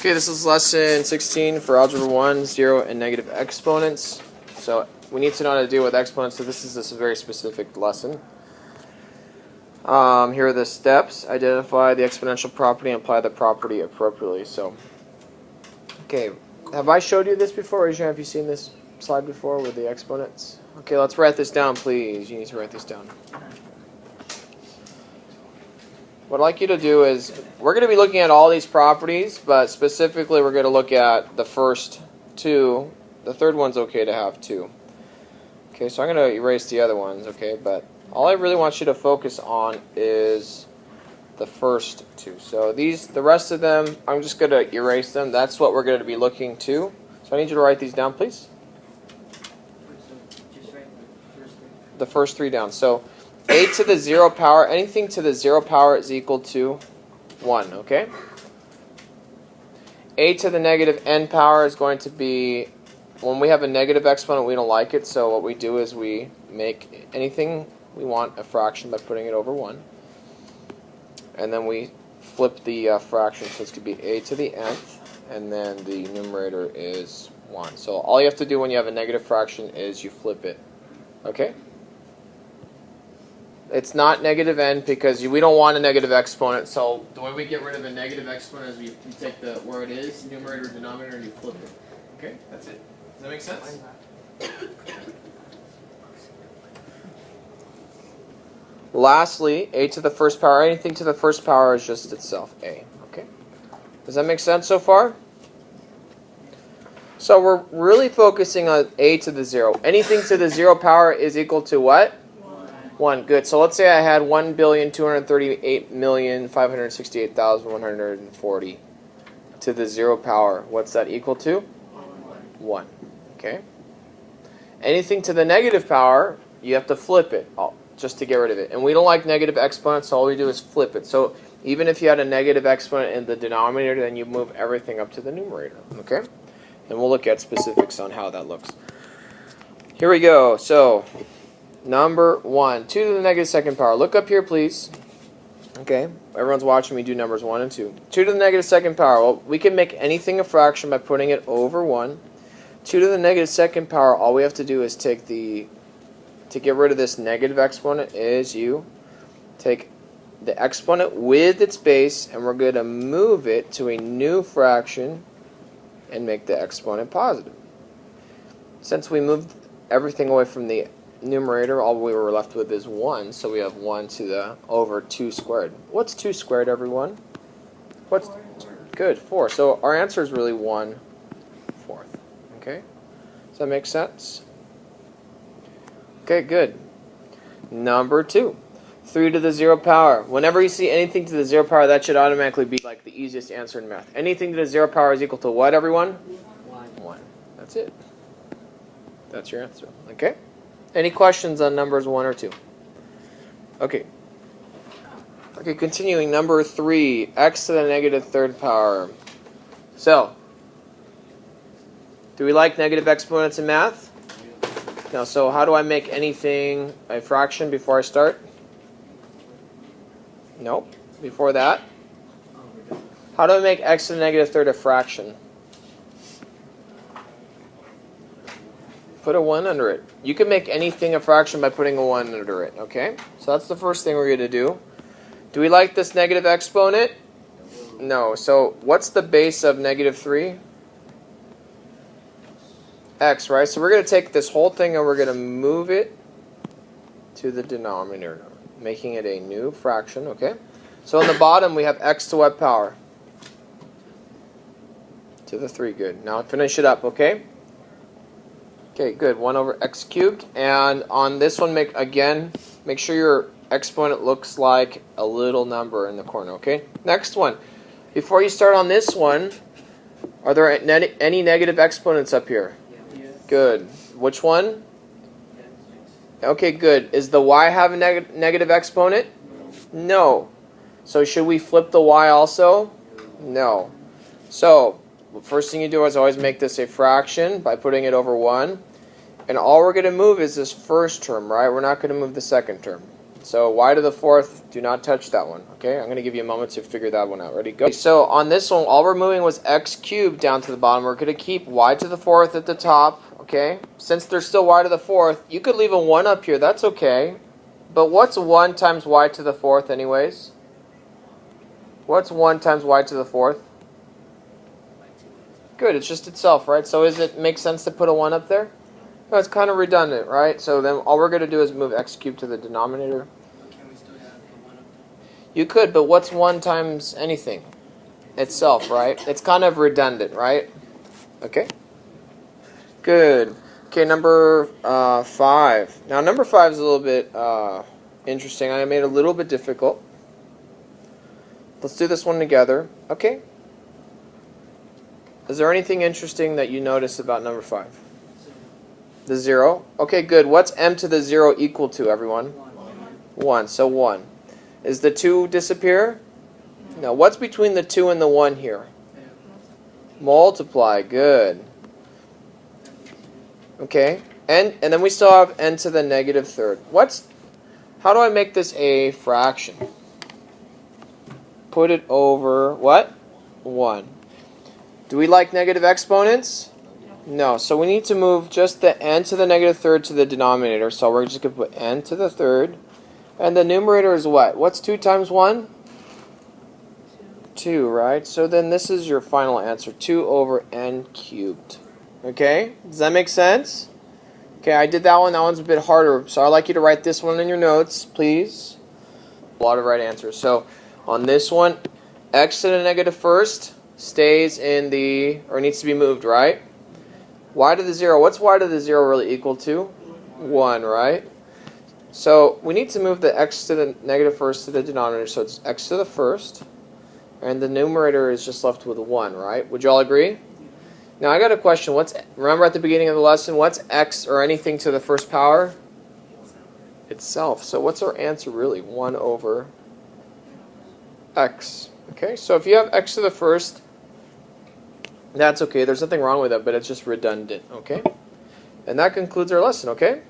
Okay, this is lesson 16 for Algebra 1, 0, and negative exponents. So we need to know how to deal with exponents, so this is a very specific lesson. Here are the steps. Identify the exponential property and apply the property appropriately. So, okay, have I showed you this before? Raise your hand if you've seen this slide before with the exponents. Okay, let's write this down, please. You need to write this down. What I'd like you to do is, we're going to be looking at all these properties, but specifically we're going to look at the first two. The third one's okay to have two. Okay, so I'm going to erase the other ones, okay, but all I really want you to focus on is the first two. So the rest of them, I'm just going to erase them. That's what we're going to be looking to. So I need you to write these down, please. The first three down. So a to the 0 power, anything to the 0 power is equal to 1, okay? A to the negative n power is going to be, when we have a negative exponent, we don't like it, so what we do is we make anything we want a fraction by putting it over 1. And then we flip the fraction, so it's going to be a to the nth, and then the numerator is 1. So all you have to do when you have a negative fraction is you flip it, okay? It's not negative n because we don't want a negative exponent. So the way we get rid of a negative exponent is we take the where it is, numerator, denominator, and you flip it. Okay, that's it. Does that make sense? Lastly, a to the first power. Anything to the first power is just itself a. Okay. Does that make sense so far? So we're really focusing on a to the 0. Anything to the 0 power is equal to what? 1. Good. So let's say I had 1,238,568,140 to the 0 power. What's that equal to? 1. Okay. Anything to the negative power, you have to flip it just to get rid of it. And we don't like negative exponents, so all we do is flip it. So even if you had a negative exponent in the denominator, then you move everything up to the numerator. Okay? And we'll look at specifics on how that looks. Here we go. So number 1, 2 to the negative second power. Look up here, please. Okay, everyone's watching me do numbers 1 and 2. 2 to the negative second power. Well, we can make anything a fraction by putting it over 1. 2 to the negative second power, all we have to do is to get rid of this negative exponent is you take the exponent with its base, and we're going to move it to a new fraction and make the exponent positive. Since we moved everything away from the numerator, all we were left with is 1, so we have 1 to the over 2 squared. What's 2 squared, everyone? What's 4. Good, 4. So our answer is really 1/4. Okay? Does that make sense? Okay, good. Number 2, 3 to the 0 power. Whenever you see anything to the 0 power, that should automatically be like the easiest answer in math. Anything to the 0 power is equal to what, everyone? 1. That's it. That's your answer. Okay? Any questions on numbers 1 or 2? Okay. Okay, continuing. Number 3, x to the negative third power. So, do we like negative exponents in math? No, so how do I make anything a fraction before I start? Nope. Before that? How do I make x to the negative third a fraction? Put a 1 under it. You can make anything a fraction by putting a 1 under it, okay? So that's the first thing we're going to do. Do we like this negative exponent? No. So what's the base of negative 3? X, right? So we're going to take this whole thing and we're going to move it to the denominator, making it a new fraction, okay? So on the bottom we have x to what power? To the 3, good. Now finish it up, okay? Okay, good. 1 over x cubed. And on this one, make sure your exponent looks like a little number in the corner, okay? Next one. Before you start on this one, are there any negative exponents up here? Yes. Good. Which one? Okay, good. Is the y have a negative exponent? No. So should we flip the y also? No. So the first thing you do is always make this a fraction by putting it over 1. And all we're going to move is this first term, right? We're not going to move the second term. So y to the fourth, do not touch that one. Okay, I'm going to give you a moment to figure that one out. Ready, go. So on this one, all we're moving was x cubed down to the bottom. We're going to keep y to the fourth at the top. Okay, since there's still y to the fourth, you could leave a 1 up here. That's okay. But what's 1 times y to the fourth anyways? What's 1 times y to the fourth? Good, it's just itself, right? So does it make sense to put a 1 up there? No, it's kind of redundant, right? So then all we're going to do is move x cubed to the denominator. Can we still have the 1 up there? You could, but what's 1 times anything? Itself, right? It's kind of redundant, right? Okay. Good. Okay, number 5. Now, number 5 is a little bit interesting. I made it a little bit difficult. Let's do this one together. Okay. Is there anything interesting that you notice about number 5? The 0. Okay, good. What's m to the 0 equal to, everyone? 1. So 1. Is the 2 disappear? No. What's between the 2 and the 1 here? Multiply. Good. Okay. And then we still have n to the negative third. How do I make this a fraction? Put it over what? 1. Do we like negative exponents? No. So we need to move just the n to the negative third to the denominator. So we're just going to put n to the third. And the numerator is what? What's 2 times 1? 2, right? So then this is your final answer. 2 over n cubed. Okay? Does that make sense? Okay, I did that one. That one's a bit harder. So I'd like you to write this one in your notes, please. A lot of right answers. So on this one, x to the negative first stays in the, or needs to be moved, right? Y to the 0. What's y to the 0 really equal to? 1, right? So we need to move the x to the negative first to the denominator. So it's x to the first. And the numerator is just left with 1, right? Would you all agree? Now I got a question. Remember at the beginning of the lesson, what's x or anything to the first power? Itself. So what's our answer really? 1 over x. Okay, so if you have x to the first, that's okay. There's nothing wrong with it, but it's just redundant. Okay? And that concludes our lesson, okay?